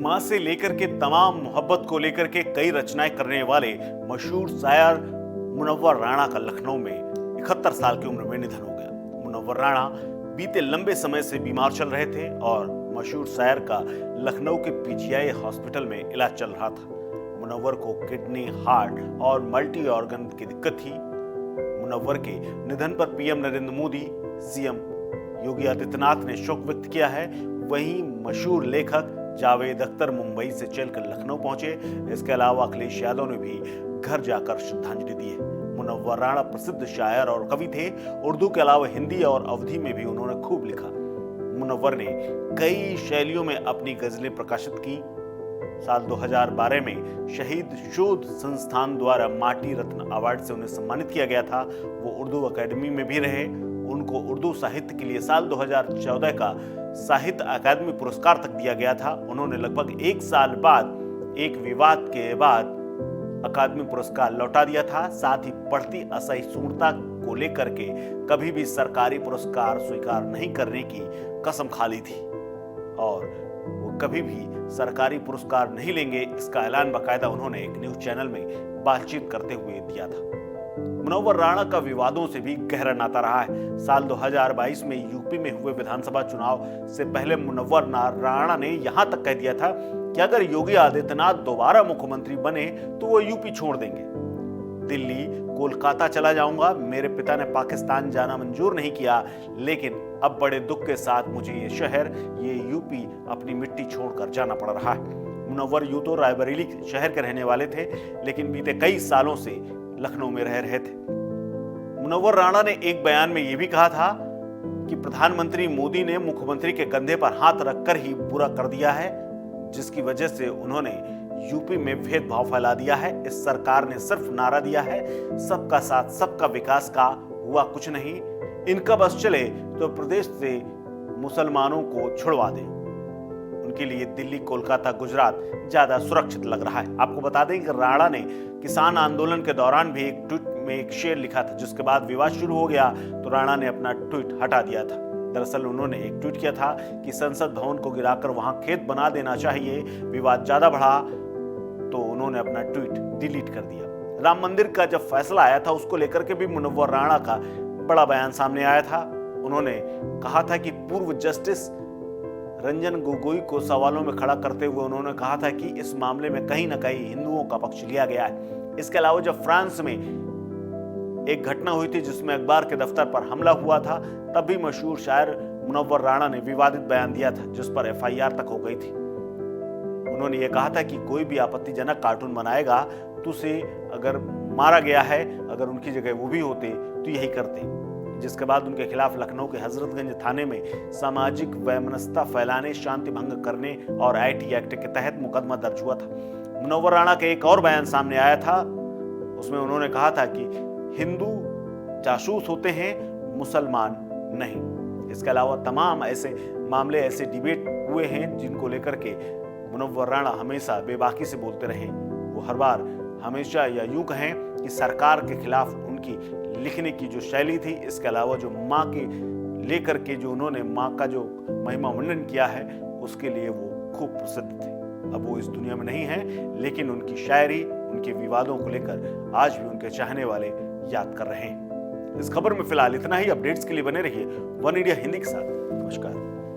माँ से लेकर के तमाम मोहब्बत को लेकर के कई रचनाएं करने वाले मशहूर शायर मुनव्वर राणा का लखनऊ में 71 साल की उम्र में निधन हो गया। मुनव्वर राणा बीते लंबे समय से बीमार चल रहे थे और मशहूर शायर का लखनऊ के पीजीआई हॉस्पिटल में इलाज चल रहा था। मुनव्वर को किडनी, हार्ट और मल्टी ऑर्गन की दिक्कत थी। मुनव्वर के निधन पर पीएम नरेंद्र मोदी, सीएम योगी आदित्यनाथ ने शोक व्यक्त किया है। वहीं मशहूर लेखक जावेद अख्तर मुंबई से चलकर लखनऊ पहुंचे। इसके अलावा अखिलेश यादव ने भी घर जाकर श्रद्धांजलि दी है। मुनव्वर राणा प्रसिद्ध शायर और कवि थे। उर्दू के अलावा हिंदी और अवधी में भी उन्होंने खूब लिखा। मुनव्वर ने कई शैलियों में अपनी गजलें प्रकाशित की। साल 2012 में शहीद शोध संस्थान द्वारा माटी रत्न अवार्ड से उन्हें सम्मानित किया गया था। वो उर्दू अकेडमी में भी रहे। उनको उर्दू साहित्य के लिए साल 2014 का साहित्य अकादमी पुरस्कार तक दिया गया था। उन्होंने लगभग एक साल बाद एक विवाद के बाद अकादमी पुरस्कार लौटा दिया था। साथ ही बढ़ती असहिष्णुता को लेकर के कभी भी सरकारी पुरस्कार स्वीकार नहीं करने की कसम खा ली थी और वो कभी भी सरकारी पुरस्कार नहीं लेंगे, इसका ऐलान बाकायदा उन्होंने एक न्यूज चैनल में बातचीत करते हुए दिया था। मुनव्वर राणा का विवादों से भी गहरा नाता रहा है। साल 2022 में यूपी में हुए विधानसभा चुनाव से पहले मुनव्वर राणा ने यहां तक कह दिया था कि अगर योगी आदित्यनाथ दोबारा मुख्यमंत्री बने तो वो यूपी छोड़ देंगे। दिल्ली, कोलकाता चला जाऊंगा। मेरे पिता ने पाकिस्तान जाना मंजूर नहीं किया, लेकिन अब बड़े दुख के साथ मुझे ये शहर, ये यूपी अपनी मिट्टी छोड़कर जाना पड़ रहा है। मुनव्वर यूं तो रायबरेली शहर के रहने वाले थे, लेकिन बीते कई सालों से लखनऊ में रह रहे थे। मुनव्वर राणा ने एक बयान में यह भी कहा था कि प्रधानमंत्री मोदी ने मुख्यमंत्री के कंधे पर हाथ रखकर ही बुरा कर दिया है, जिसकी वजह से उन्होंने यूपी में भेदभाव फैला दिया है। इस सरकार ने सिर्फ नारा दिया है सबका साथ सबका विकास का, हुआ कुछ नहीं। इनका बस चले तो प्रदेश से मुसलमानों को छुड़वा दें। उनके लिए दिल्ली, कोलकाता, गुजरात ज्यादा सुरक्षित लग रहा है। आपको बता दें कि राणा ने किसान आंदोलन के दौरान भी एक ट्वीट में एक शेर लिखा था, जिसके बाद विवाद शुरू हो गया तो राणा ने अपना ट्वीट हटा दिया था। दरअसल उन्होंने एक ट्वीट किया था कि संसद भवन को गिराकर वहां खेत बना देना चाहिए। विवाद ज्यादा बढ़ा तो उन्होंने अपना ट्वीट डिलीट कर दिया। राम मंदिर का जब फैसला आया था उसको लेकर के भी मुनव्वर राणा का बड़ा बयान सामने आया था। उन्होंने कहा था कि पूर्व जस्टिस रंजन गोगोई को सवालों में खड़ा करते हुए उन्होंने कहा था कि इस मामले में कहीं ना कहीं हिंदुओं का पक्ष लिया गया है। इसके अलावा जब फ्रांस में एक घटना हुई थी जिसमें अखबार के दफ्तर पर हमला हुआ था, तब भी मशहूर शायर मुनव्वर राणा ने विवादित बयान दिया था, जिस पर एफआईआर तक हो गई थी। उन्होंने ये कहा था कि कोई भी आपत्तिजनक कार्टून बनाएगा तो उसे अगर मारा गया है, अगर उनकी जगह वो भी होते तो यही करते। जिसके बाद उनके खिलाफ लखनऊ के हजरतगंज थाने में सामाजिक वैमनस्यता फैलाने, शांति भंग करने और आईटी एक्ट के तहत मुकदमा दर्ज हुआ था। मुनव्वर राणा के एक और बयान सामने आया था। उसमें उन्होंने कहा था कि हिंदू जासूस होते हैं, मुसलमान नहीं। इसके अलावा तमाम ऐसे मामले, ऐसे डिबेट हुए हैं जिनको लेकर के मुनव्वर राणा हमेशा बेबाकी से बोलते रहे। वो हर बार हमेशा या यूं कहें कि सरकार के खिलाफ उनकी लिखने की जो शैली थी, इसके अलावा जो माँ के लेकर के जो उन्होंने माँ का जो महिमा वर्णन किया है, उसके लिए वो खूब प्रसिद्ध थे। अब वो इस दुनिया में नहीं है, लेकिन उनकी शायरी, उनके विवादों को लेकर आज भी उनके चाहने वाले याद कर रहे हैं। इस खबर में फिलहाल इतना ही। अपडेट्स के लिए बने रहिए वन इंडिया हिंदी के साथ। नमस्कार।